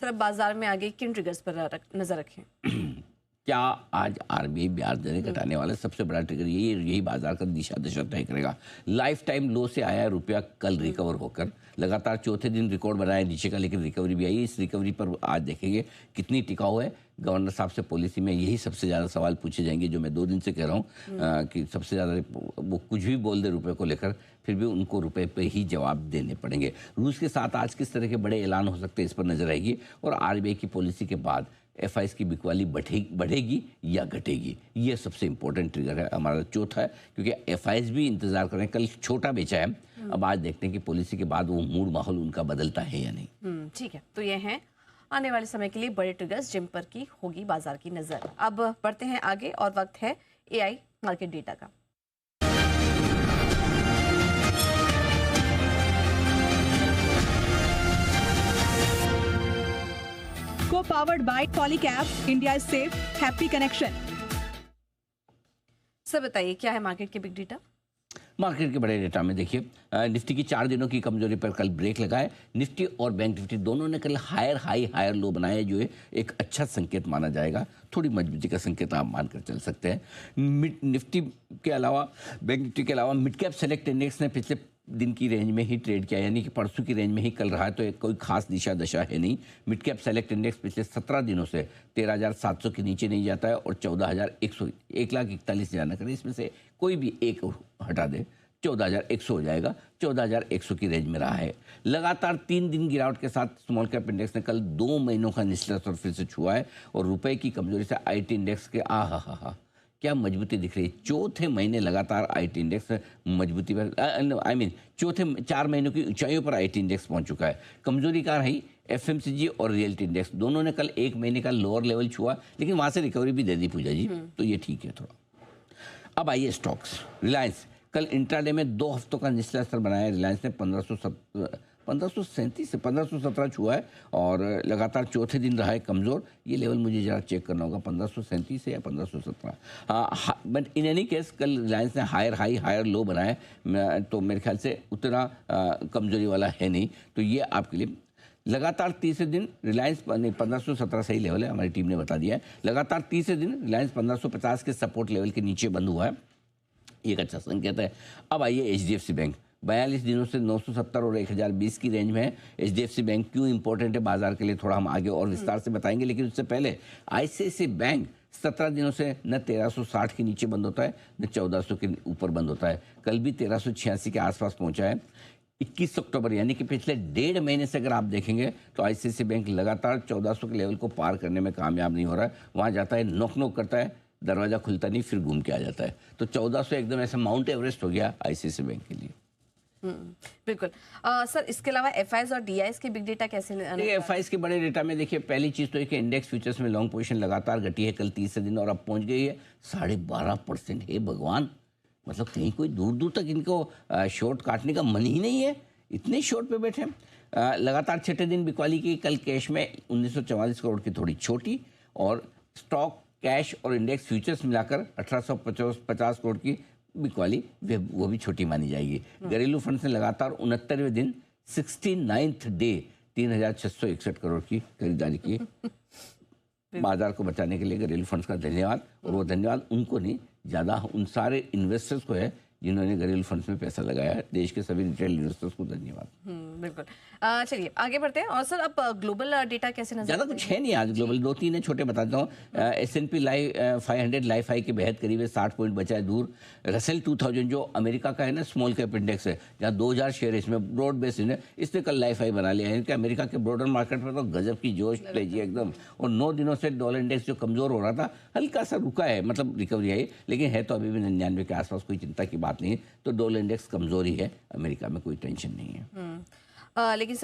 खासकर अब बाजार में आगे किन ट्रिगर्स पर नजर रखें? क्या आज आरबीआई ब्याज दरें घटाने वाला सबसे बड़ा ट्रिगर यही बाजार का दिशा दशा तय करेगा। लाइफ टाइम लो से आया रुपया कल रिकवर होकर लगातार चौथे दिन रिकॉर्ड बनाया नीचे का, लेकिन रिकवरी भी आई। इस रिकवरी पर आज देखेंगे कितनी टिकाऊ है। गवर्नर साहब से पॉलिसी में यही सबसे ज़्यादा सवाल पूछे जाएंगे, जो मैं 2 दिन से कह रहा हूँ कि सबसे ज़्यादा वो कुछ भी बोल दे रुपये को लेकर, फिर भी उनको रुपये पे ही जवाब देने पड़ेंगे। रूस के साथ आज किस तरह के बड़े ऐलान हो सकते हैं, इस पर नजर आएगी। और आरबीआई की पॉलिसी के बाद एफआईज की बिकवाली बढ़ेगी या घटेगी, ये सबसे इंपॉर्टेंट ट्रिगर है। हमारा चौथा है, क्योंकि एफआईज भी इंतजार कर रहे हैं। कल छोटा बेचा है, अब आज देखते हैं कि पॉलिसी के बाद वो मूड माहौल उनका बदलता है या नहीं। ठीक है, तो ये हैं आने वाले समय के लिए बड़े ट्रिगर्स जिन पर की होगी बाजार की नजर। अब बढ़ते हैं आगे और वक्त है एआई मार्केट डेटा का। Co-powered by Polycab, India's safe, happy connection. Sir बताइए क्या है मार्केट के बिग डेटा? मार्केट के बड़े डेटा में देखिए निफ्टी की 4 दिनों की कमजोरी पर कल ब्रेक लगाए। निफ्टी और बैंक निफ्टी दोनों ने कल हायर हाई हायर लो बनाए, जो है एक अच्छा संकेत माना जाएगा। थोड़ी मजबूती का संकेत आप मानकर चल सकते हैं। निफ्टी के अलावा बैंक निफ्टी के अलावा मिड कैप सेलेक्ट इंडेक्स ने पिछले दिन की रेंज में ही ट्रेड किया, यानी कि परसों की रेंज में ही कल रहा है, तो एक कोई खास दिशा दशा है नहीं। मिड कैप सेलेक्ट इंडेक्स पिछले 17 दिनों से 13,700 के नीचे नहीं जाता है और 14,100 1,41,000 ना करें, इसमें से कोई भी एक हटा दे 14,100 हो जाएगा। 14,100 की रेंज में रहा है। लगातार 3 दिन गिरावट के साथ स्मॉल कैप इंडेक्स ने कल 2 महीनों का निचला स्तर फिर से छुआ है और रुपए की कमजोरी से आईटी इंडेक्स के क्या मजबूती दिख रही है। चौथे महीने लगातार आईटी इंडेक्स मजबूती पर चौथे 4 महीनों की ऊंचाइयों पर आईटी इंडेक्स पहुंच चुका है। कमजोरी कहाँ रही? एफएमसीजी और रियल्टी इंडेक्स दोनों ने कल 1 महीने का लोअर लेवल छुआ, लेकिन वहां से रिकवरी भी दे दी पूजा जी, तो ये ठीक है थोड़ा। अब आइए स्टॉक्स। रिलायंस कल इंट्राडे में 2 हफ्तों का निचला स्तर बनाया। रिलायंस ने 1537 से 1517 छुआ है और लगातार चौथे दिन रहा है कमज़ोर। ये लेवल मुझे ज़रा चेक करना होगा, 1537 से या 1517। बट इन एनी केस कल रिलायंस ने हायर हाई हायर लो बनाया, तो मेरे ख्याल से उतना कमजोरी वाला है नहीं। तो ये आपके लिए लगातार तीसरे दिन रिलायंस 1517 सही लेवल है, हमारी टीम ने बता दिया है। लगातार तीसरे दिन रिलायंस 1550 के सपोर्ट लेवल के नीचे बंद हुआ है, एक अच्छा संकेत है। अब आइए एचडीएफसी बैंक 42 दिनों से 970 और 1020 की रेंज में है। एचडीएफसी बैंक क्यों इंपॉर्टेंट है बाजार के लिए, थोड़ा हम आगे और विस्तार से बताएंगे, लेकिन उससे पहले आईसीआईसीआई बैंक 17 दिनों से न 1360 के नीचे बंद होता है न 1400 के ऊपर बंद होता है। कल भी 1386 के आसपास पहुंचा है। 21 अक्टूबर यानी कि पिछले 1.5 महीने से अगर आप देखेंगे तो आईसीआईसीआई बैंक लगातार 1400 के लेवल को पार करने में कामयाब नहीं हो रहा है। वहाँ जाता है, नॉक नॉक करता है, दरवाजा खुलता नहीं, फिर घूम के आ जाता है। तो 1400 एकदम ऐसा माउंट एवरेस्ट हो गया आईसीआईसीआई बैंक के लिए। बिल्कुल। सर इसके अलावा एफआईज और डीआईज के बिग डेटा कैसे? एफआईज के बड़े डेटा में देखिए पहली चीज तो है कि इंडेक्स फ्यूचर्स में लॉन्ग पोजीशन लगातार घटी है कल तीसरे दिन और अब पहुंच गई है 12.5%। हे भगवान, मतलब कहीं कोई दूर दूर तक इनको शॉर्ट काटने का मन ही नहीं है, इतने शॉर्ट पे बैठे। लगातार छठे दिन बिकवाली की। कल कैश में 1944 करोड़ की थोड़ी छोटी और स्टॉक कैश और इंडेक्स फ्यूचर्स मिलाकर 1850 करोड़ की बिकवाली, वो भी छोटी मानी जाएगी। घरेलू फंड ने लगातार 69वें दिन 69th डे 3,661 करोड़ की खरीदारी की। बाजार को बचाने के लिए घरेलू फंड्स का धन्यवाद, और वो धन्यवाद उनको नहीं, ज़्यादा उन सारे इन्वेस्टर्स को है जिन्होंने घरेलू फंड्स में पैसा लगाया है। देश के सभी रिटेल इन्वेस्टर्स को धन्यवाद। बिल्कुल। चलिए आगे बढ़ते हैं। और सर अब ग्लोबल डेटा कैसे नजर? ज़्यादा कुछ है नहीं आज ग्लोबल, 2-3 है छोटे बताता हूँ। S&P 500 लाइफ हाई के बेहद करीब है, 60 पॉइंट बचा है दूर। रसेल 2000 जो अमेरिका का है ना स्मॉल कैप इंडेक्स है, जहाँ 2000 शेयर है, इसमें ब्रॉड बेस है, इसने कल लाइफ हाई बना लिया है। कि अमेरिका के ब्रॉडर मार्केट पर तो गजब की जोश लीजिए एकदम। और 9 दिनों से डॉलर इंडेक्स जो कमजोर हो रहा था हल्का सा रुका है, मतलब रिकवरी आई, लेकिन है तो अभी भी 99 के आसपास, कोई चिंता की बात नहीं है। तो डॉलर इंडेक्स कमजोर ही है, अमेरिका में कोई टेंशन नहीं है। लेकिन